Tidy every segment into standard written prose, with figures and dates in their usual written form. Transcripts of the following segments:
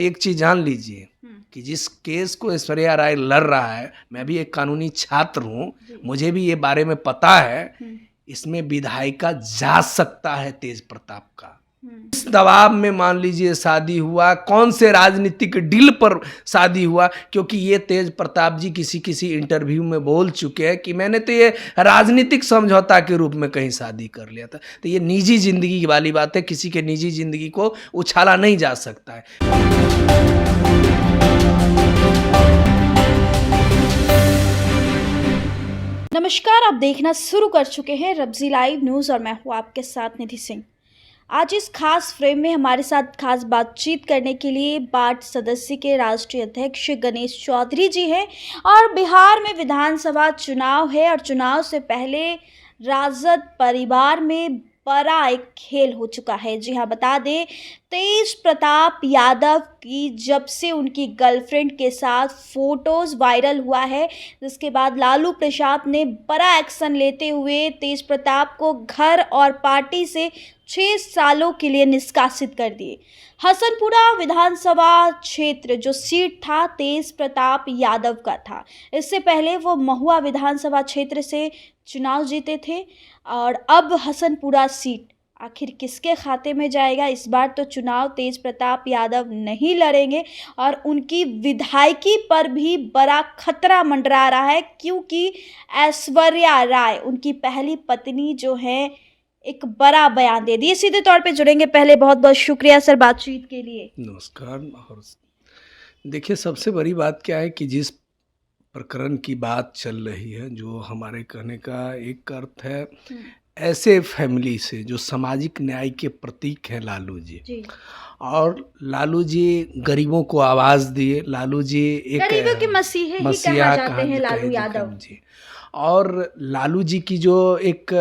एक चीज जान लीजिए कि जिस केस को ऐश्वर्या राय लड़ रहा है, मैं भी एक कानूनी छात्र हूँ, मुझे भी ये बारे में पता है, इसमें विधायिका जा सकता है तेज प्रताप का। इस दबाव में मान लीजिए शादी हुआ, कौन से राजनीतिक डील पर शादी हुआ, क्योंकि ये तेज प्रताप जी किसी इंटरव्यू में बोल चुके हैं कि मैंने तो ये राजनीतिक समझौता के रूप में कहीं शादी कर लिया था। तो ये निजी जिंदगी वाली बात है, किसी के निजी जिंदगी को उछाला नहीं जा सकता है। नमस्कार, आप देखना शुरू कर चुके हैं रब्जी लाइव न्यूज़ और मैं हूँ आपके साथ निधि सिंह। आज इस खास फ्रेम में हमारे साथ खास बातचीत करने के लिए बाट सदस्य के राष्ट्रीय अध्यक्ष गणेश चौधरी जी हैं। और बिहार में विधानसभा चुनाव है और चुनाव से पहले राजद परिवार में बड़ा एक खेल हो चुका है। जी हाँ, बता दें, तेज प्रताप यादव की जब से उनकी गर्लफ्रेंड के साथ फोटोज़ वायरल हुआ है, जिसके बाद लालू प्रसाद ने बड़ा एक्शन लेते हुए तेज प्रताप को घर और पार्टी से 6 सालों के लिए निष्कासित कर दिए। हसनपुरा विधानसभा क्षेत्र जो सीट था तेज प्रताप यादव का था। इससे पहले वो महुआ विधानसभा क्षेत्र से चुनाव जीते थे और अब हसनपुरा सीट आखिर किसके खाते में जाएगा? इस बार तो चुनाव तेज प्रताप यादव नहीं लड़ेंगे और उनकी विधायकी पर भी बड़ा खतरा मंडरा रहा है, क्योंकि ऐश्वर्या राय उनकी पहली पत्नी जो है एक बड़ा बयान दे दिए। सीधे तौर पे जुड़ेंगे। पहले बहुत बहुत शुक्रिया सर बातचीत के लिए। नमस्कार। और देखिए, सबसे बड़ी बात क्या है कि जिस प्रकरण की बात चल रही है, जो हमारे कहने का एक अर्थ है, ऐसे फैमिली से जो सामाजिक न्याय के प्रतीक हैं लालू जी, और लालू जी गरीबों को आवाज दिए। लालू जी एक गरीबों के मसीहा ही कहा जाते हैं लालू यादव जी। और लालू जी की जो एक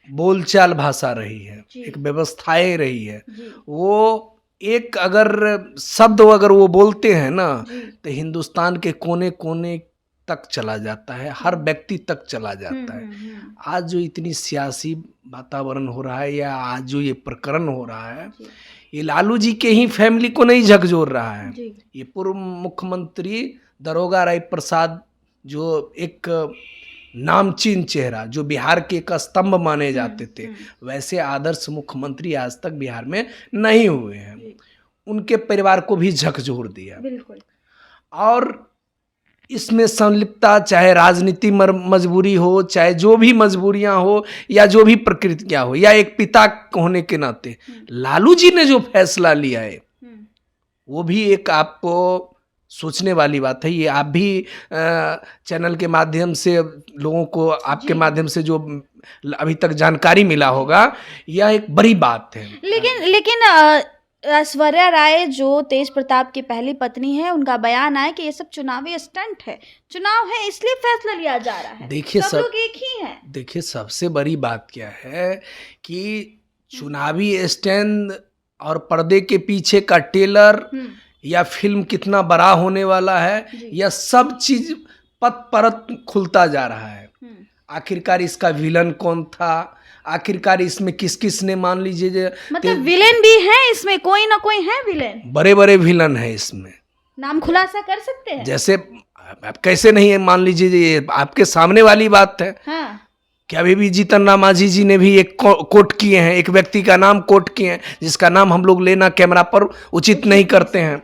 बोलचाल भाषा रही है, एक व्यवस्थाएं रही है, वो एक अगर शब्द अगर वो बोलते हैं ना, तो हिंदुस्तान के कोने कोने तक चला जाता है, हर व्यक्ति तक चला जाता है। आज जो इतनी सियासी वातावरण हो रहा है, या आज जो ये प्रकरण हो रहा है, ये लालू जी के ही फैमिली को नहीं झकझोर रहा है। ये पूर्व मुख्यमंत्री दारोगा राय प्रसाद, जो एक नामचीन चेहरा, जो बिहार के एक स्तंभ माने जाते थे, वैसे आदर्श मुख्यमंत्री आज तक बिहार में नहीं हुए हैं। उनके परिवार को भी झकझोर दिया। बिल्कुल। और इसमें संलिप्तता, चाहे राजनीति मजबूरी हो, चाहे जो भी मजबूरियां हो, या जो भी प्रकृतियां हो, या एक पिता होने के नाते लालू जी ने जो फैसला लिया है, वो भी एक आपको सोचने वाली बात है। ये आप भी चैनल के माध्यम से लोगों को, आपके माध्यम से जो अभी तक जानकारी मिला होगा, यह एक बड़ी बात है। लेकिन ऐश्वर्या राय जो तेज प्रताप की पहली पत्नी है, उनका बयान आया कि ये सब चुनावी स्टंट है, चुनाव है इसलिए फैसला लिया जा रहा है। देखिए, सब लोग एक ही हैं। देखिए, सबसे बड़ी बात क्या है कि चुनावी स्टैंड और पर्दे के पीछे का टेलर या फिल्म कितना बड़ा होने वाला है, यह सब चीज पत परत खुलता जा रहा है। आखिरकार इसका विलन कौन था, आखिरकार इसमें किस किस ने, मान लीजिए मतलब विलेन भी है इसमें, कोई ना कोई है विलेन, बड़े बड़े विलन है इसमें। नाम खुलासा कर सकते हैं? जैसे आप कैसे नहीं है, मान लीजिए ये आपके सामने वाली बात है। कि अभी भी जीतन राम मांझी जी ने भी एक कोट किए हैं, एक व्यक्ति का नाम कोट किए हैं, जिसका नाम हम लोग लेना कैमरा पर उचित नहीं करते हैं,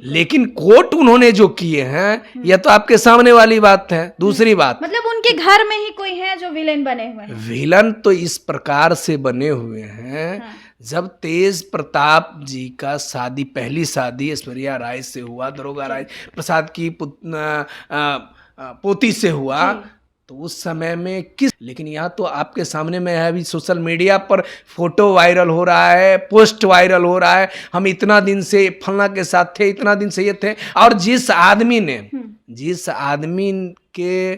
लेकिन कोट उन्होंने जो किए हैं, यह तो आपके सामने वाली बात है। दूसरी बात, मतलब उनके घर में ही कोई है जो विलेन बने हुए हैं। विलन तो इस प्रकार से बने हुए हैं, जब तेज प्रताप जी का शादी, पहली शादी ऐश्वर्या राय से हुआ, दारोगा राय प्रसाद की पोती से हुआ, तो उस समय में लेकिन यहाँ तो आपके सामने में है, अभी सोशल मीडिया पर फोटो वायरल हो रहा है, पोस्ट वायरल हो रहा है, हम इतना दिन से फलना के साथ थे, इतना दिन से ये थे। और जिस आदमी के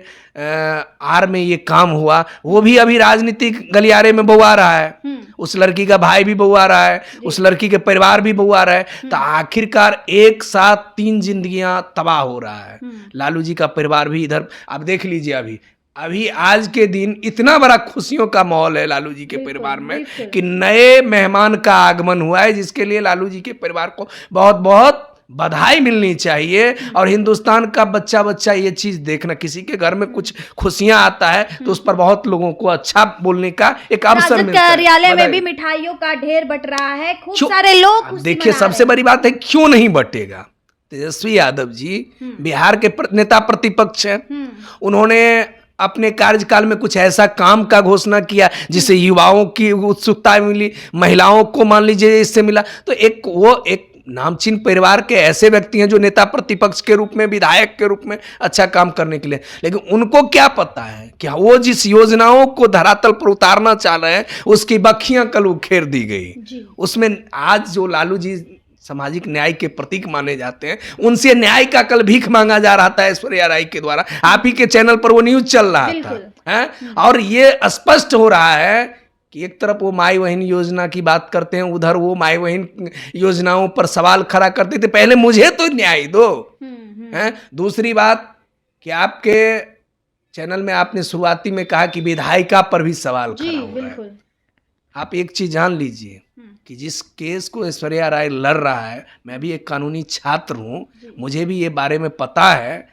आर में ये काम हुआ, वो भी अभी राजनीतिक गलियारे में बउआ रहा है। उस लड़की का भाई भी बउआ रहा है, उस लड़की के परिवार भी बउआ रहा है। तो आखिरकार एक साथ 3 जिंदगियां तबाह हो रहा है। लालू जी का परिवार भी इधर, आप देख लीजिए, अभी अभी आज के दिन इतना बड़ा खुशियों का माहौल है लालू जी के परिवार में कि नए मेहमान का आगमन हुआ है, जिसके लिए लालू जी के परिवार को बहुत बहुत बधाई मिलनी चाहिए। और हिंदुस्तान का बच्चा बच्चा ये चीज देखना, किसी के घर में कुछ खुशियां आता है तो उस पर बहुत लोगों को अच्छा बोलने का एक अवसर मिलता है। कार्यालय में भी मिठाइयों का ढेर बट रहा है, खूब सारे लोग देखिए, सबसे बड़ी बात है क्यों नहीं बटेगा। तेजस्वी यादव जी बिहार के नेता प्रतिपक्ष हैं, उन्होंने अपने कार्यकाल में कुछ ऐसा काम का घोषणा किया जिससे युवाओं की उत्सुकता मिली, महिलाओं को मान लीजिए इससे मिला। तो एक नामचीन परिवार के ऐसे व्यक्ति हैं जो नेता प्रतिपक्ष के रूप में, विधायक के रूप में अच्छा काम करने के लिए, लेकिन उनको क्या पता है कि वो जिस योजनाओं को धरातल पर उतारना चाह रहे हैं उसकी बखियां कल उखेड़ दी गई। उसमें आज जो लालू जी सामाजिक न्याय के प्रतीक माने जाते हैं, उनसे न्याय का कल भीख मांगा जा रहा था ऐश्वर्या राय के द्वारा। आप ही के चैनल पर वो न्यूज चल रहा था है? और ये स्पष्ट हो रहा है कि एक तरफ वो माई बहन योजना की बात करते हैं, उधर वो माई बहन योजनाओं पर सवाल खड़ा करते थे, पहले मुझे तो न्याय दो। दूसरी बात कि आपके चैनल में आपने शुरुआती में कहा कि विधायिका पर भी सवाल खड़ा हो रहा है। आप एक चीज जान लीजिए कि जिस केस को ऐश्वर्या राय लड़ रहा है, मैं भी एक कानूनी छात्र हूं, मुझे भी ये बारे में पता है,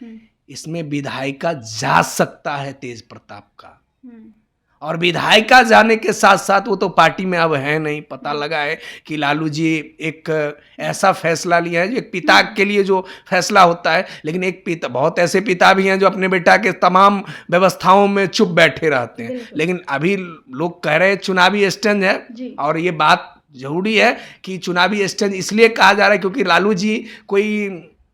इसमें विधायिका जा सकता है तेज प्रताप का। और विधायिका जाने के साथ साथ वो तो पार्टी में अब है नहीं। पता लगा है कि लालू जी एक ऐसा फैसला लिया है जो एक पिता के लिए जो फैसला होता है, लेकिन एक पिता, बहुत ऐसे पिता भी हैं जो अपने बेटा के तमाम व्यवस्थाओं में चुप बैठे रहते हैं। लेकिन अभी लोग कह रहे हैं चुनावी स्टंट है, और ये बात जरूरी है कि चुनावी स्टंट इसलिए कहा जा रहा है क्योंकि लालू जी कोई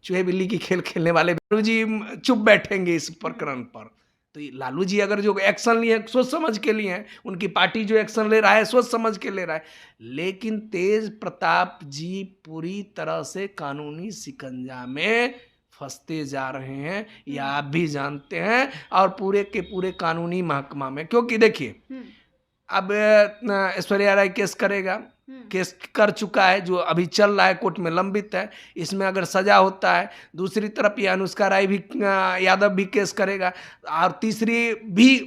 चूहे बिल्ली की खेल खेलने वाले, लालू जी चुप बैठेंगे इस प्रकरण पर। तो लालू जी अगर जो एक्शन लिए सोच समझ के लिए हैं, उनकी पार्टी जो एक्शन ले रहा है सोच समझ के ले रहा है, लेकिन तेज प्रताप जी पूरी तरह से कानूनी शिकंजा में फंसते जा रहे हैं, यह आप भी जानते हैं, और पूरे के पूरे कानूनी महकमा में। क्योंकि देखिए, अब ऐश्वर्या राय केस करेगा, केस कर चुका है, जो अभी चल रहा है कोर्ट में लंबित है, इसमें अगर सजा होता है। दूसरी तरफ ये अनुष्का राय भी, यादव भी केस करेगा, और तीसरी भी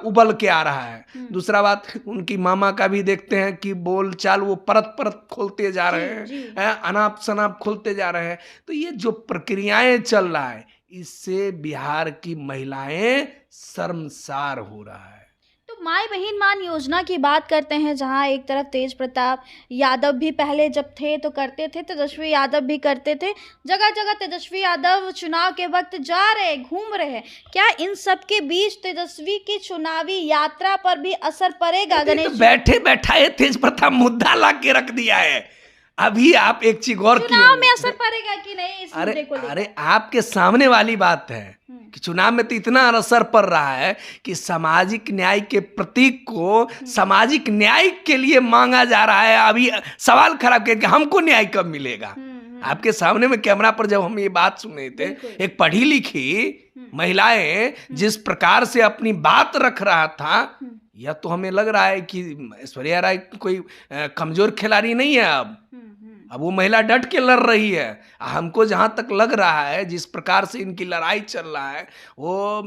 उबल के आ रहा है। दूसरा बात, उनकी मामा का भी देखते हैं कि बोल चाल वो परत परत खोलते जा रहे हैं, अनाप शनाप खोलते जा रहे हैं। तो ये जो प्रक्रियाएं चल रहा है, इससे बिहार की महिलाएं शर्मसार हो रहा है। माई बहन मान योजना की बात करते हैं, जहां एक तरफ तेज प्रताप यादव भी पहले जब थे तो करते थे, तेजस्वी यादव भी करते थे, जगह जगह तेजस्वी यादव चुनाव के वक्त जा रहे, घूम रहे हैं। क्या इन सब के बीच तेजस्वी की चुनावी यात्रा पर भी असर पड़ेगा? गणेश, तो बैठे बैठाए तेज प्रताप मुद्दा ला के रख दिया है। अभी आप एक चीज गौर कीजिए, चुनाव में असर पड़ेगा कि नहीं इस मुद्दे को लेकर? अरे आपके सामने वाली बात है कि चुनाव में तो इतना असर पड़ रहा है कि सामाजिक न्याय के प्रतीक को सामाजिक न्याय के लिए मांगा जा रहा है। अभी सवाल खड़ा करके हमको न्याय कब मिलेगा? आपके सामने में कैमरा पर जब हम ये बात सुन रहे थे, एक पढ़ी लिखी महिलाएं जिस प्रकार से अपनी बात रख रहा था, यह तो हमें लग रहा है कि ऐश्वर्या राय कोई कमजोर खिलाड़ी नहीं है। अब वो महिला डट के लड़ रही है। हमको जहां तक लग रहा है, जिस प्रकार से इनकी लड़ाई चल रहा है, वो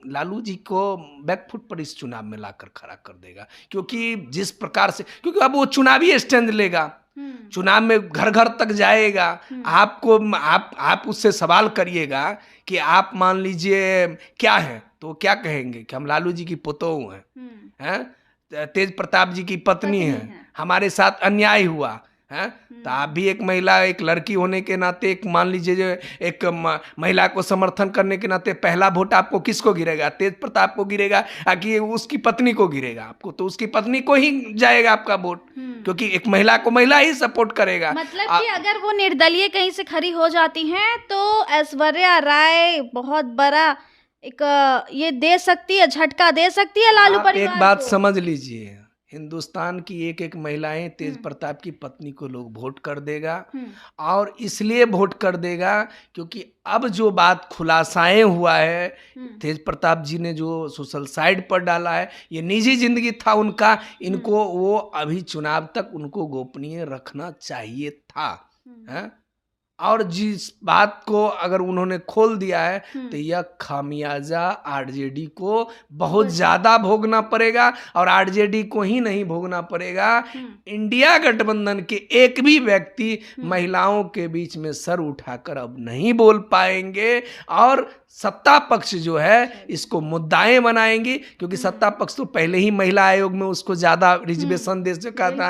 लालू जी को बैकफुट पर इस चुनाव में लाकर खड़ा कर देगा। क्योंकि जिस प्रकार से, क्योंकि अब वो चुनावी स्टैंड लेगा, चुनाव में घर घर तक जाएगा। आपको आप उससे सवाल करिएगा कि आप मान लीजिए क्या है, तो क्या कहेंगे कि हम लालू जी की पुतोहू हैं, तेज प्रताप जी की पत्नी है, हमारे साथ अन्याय हुआ है। तो आप भी एक महिला, एक लड़की होने के नाते, एक मान लीजिए जो एक महिला को समर्थन करने के नाते पहला वोट आपको किसको गिरेगा? तेज प्रताप को गिरेगा कि उसकी पत्नी को गिरेगा? आपको तो उसकी पत्नी को ही जाएगा आपका वोट, क्योंकि एक महिला को महिला ही सपोर्ट करेगा। मतलब कि अगर वो निर्दलीय कहीं से खड़ी हो जाती हैं तो ऐश्वर्या राय बहुत बड़ा एक ये दे सकती है, झटका दे सकती है लालू परिवार को। एक बात समझ लीजिए, हिंदुस्तान की एक एक महिलाएं तेज प्रताप की पत्नी को लोग वोट कर देगा, और इसलिए वोट कर देगा क्योंकि अब जो बात खुलासाएं हुआ है, तेज प्रताप जी ने जो सोशल साइट पर डाला है, ये निजी जिंदगी था उनका, इनको वो अभी चुनाव तक उनको गोपनीय रखना चाहिए था। और जिस बात को अगर उन्होंने खोल दिया है तो यह खामियाजा आरजेडी को बहुत ज्यादा भोगना पड़ेगा। और आरजेडी को ही नहीं भोगना पड़ेगा, इंडिया गठबंधन के एक भी व्यक्ति महिलाओं के बीच में सर उठाकर अब नहीं बोल पाएंगे और सत्ता पक्ष जो है इसको मुद्दाएं बनाएंगे, क्योंकि सत्ता पक्ष तो पहले ही महिला आयोग में उसको ज्यादा रिजर्वेशन दे चुका था।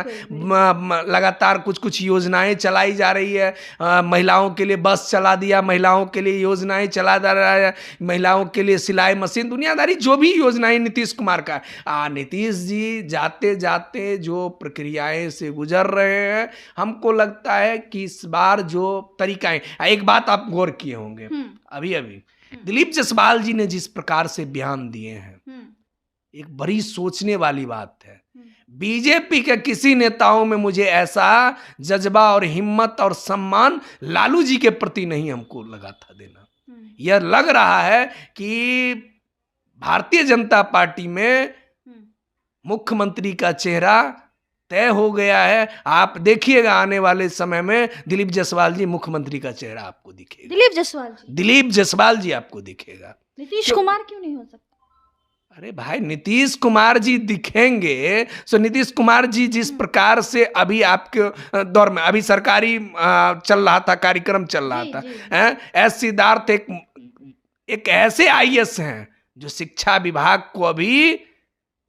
लगातार कुछ कुछ योजनाएं चलाई जा रही है, महिलाओं के लिए बस चला दिया, महिलाओं के लिए योजनाएं चला जा रहा है, महिलाओं के लिए सिलाई मशीन, दुनियादारी जो भी योजनाएं नीतीश कुमार का। नीतीश जी जाते जाते जो प्रक्रियाएं से गुजर रहे हैं, हमको लगता है कि इस बार जो तरीकाएं, एक बात आप गौर किए होंगे, अभी दिलीप जायसवाल जी ने जिस प्रकार से बयान दिए हैं, एक बड़ी सोचने वाली बात है। बीजेपी के किसी नेताओं में मुझे ऐसा जज्बा और हिम्मत और सम्मान लालू जी के प्रति नहीं हमको लगा था देना। यह लग रहा है कि भारतीय जनता पार्टी में मुख्यमंत्री का चेहरा तय हो गया है। आप देखिएगा आने वाले समय में दिलीप जायसवाल जी मुख्यमंत्री का चेहरा आपको दिखेगा। दिलीप जायसवाल जी आपको दिखेगा। नीतीश कुमार क्यों नहीं हो सकता? अरे भाई, नीतीश कुमार जी दिखेंगे। सो नीतीश कुमार जी जिस प्रकार से अभी आपके दौर में अभी सरकारी चल रहा था, कार्यक्रम चल रहा था, एस सिद्धार्थ एक ऐसे आईएएस हैं जो शिक्षा विभाग को अभी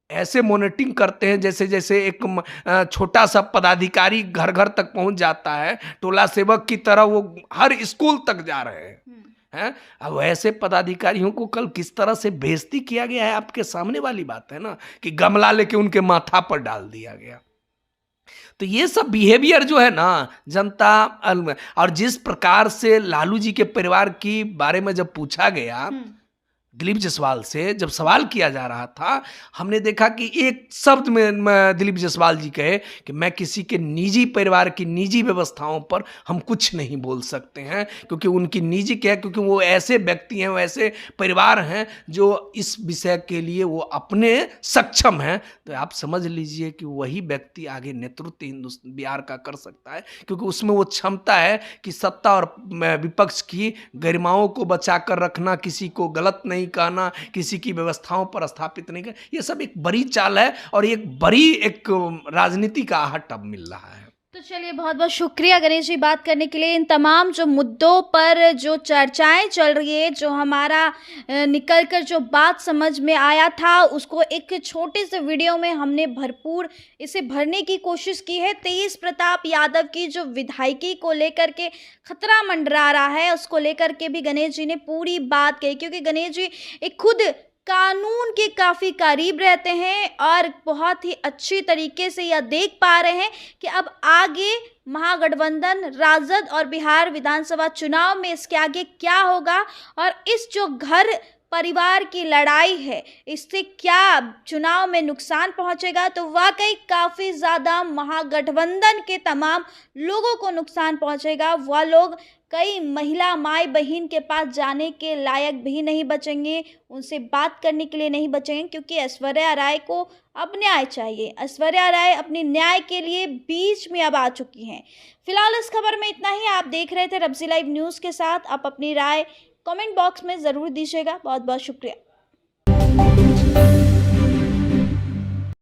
ऐसे मॉनिटरिंग करते हैं जैसे जैसे एक छोटा सा पदाधिकारी घर घर तक पहुंच जाता है, टोला सेवक की तरह वो हर स्कूल तक जा रहे हैं। अब ऐसे पदाधिकारियों को कल किस तरह से बेइज्जती किया गया है, आपके सामने वाली बात है ना, कि गमला लेके उनके माथा पर डाल दिया गया। तो ये सब बिहेवियर जो है ना जनता, और जिस प्रकार से लालू जी के परिवार की बारे में जब पूछा गया दिलीप जायसवाल से, जब सवाल किया जा रहा था, हमने देखा कि एक शब्द में दिलीप जायसवाल जी कहे कि मैं किसी के निजी परिवार की निजी व्यवस्थाओं पर हम कुछ नहीं बोल सकते हैं, क्योंकि उनकी निजी क्या है, क्योंकि वो ऐसे व्यक्ति हैं, वो ऐसे परिवार हैं जो इस विषय के लिए वो अपने सक्षम हैं। तो आप समझ लीजिए कि वही व्यक्ति आगे नेतृत्व बिहार का कर सकता है, क्योंकि उसमें वो क्षमता है कि सत्ता और विपक्ष की गरिमाओं को बचा कर रखना, किसी को गलत नहीं कहना, किसी की व्यवस्थाओं पर स्थापित नहीं करना। ये सब एक बड़ी चाल है और एक बड़ी एक राजनीति का आहट अब मिल रहा है। तो चलिए, बहुत बहुत शुक्रिया गणेश जी बात करने के लिए। इन तमाम जो मुद्दों पर जो चर्चाएं चल रही है, जो हमारा निकल कर जो बात समझ में आया था, उसको एक छोटे से वीडियो में हमने भरपूर इसे भरने की कोशिश की है। तेज प्रताप यादव की जो विधायकी को लेकर के खतरा मंडरा रहा है, उसको लेकर के भी गणेश जी ने पूरी बात कही, क्योंकि गणेश जी एक खुद कानून के काफ़ी करीब रहते हैं और बहुत ही अच्छी तरीके से यह देख पा रहे हैं कि अब आगे महागठबंधन, राजद और बिहार विधानसभा चुनाव में इसके आगे क्या होगा और इस जो घर परिवार की लड़ाई है, इससे क्या चुनाव में नुकसान पहुंचेगा। तो वाकई काफ़ी ज़्यादा महागठबंधन के तमाम लोगों को नुकसान पहुंचेगा। वह लोग कई महिला माई बहन के पास जाने के लायक भी नहीं बचेंगे, उनसे बात करने के लिए नहीं बचेंगे, क्योंकि ऐश्वर्या राय को अब न्याय चाहिए। ऐश्वर्या राय अपने न्याय के लिए बीच में अब आ चुकी हैं। फिलहाल इस खबर में इतना ही। आप देख रहे थे रब्जी लाइव न्यूज़ के साथ। आप अपनी राय कमेंट बॉक्स में ज़रूर दीजिएगा। बहुत बहुत शुक्रिया।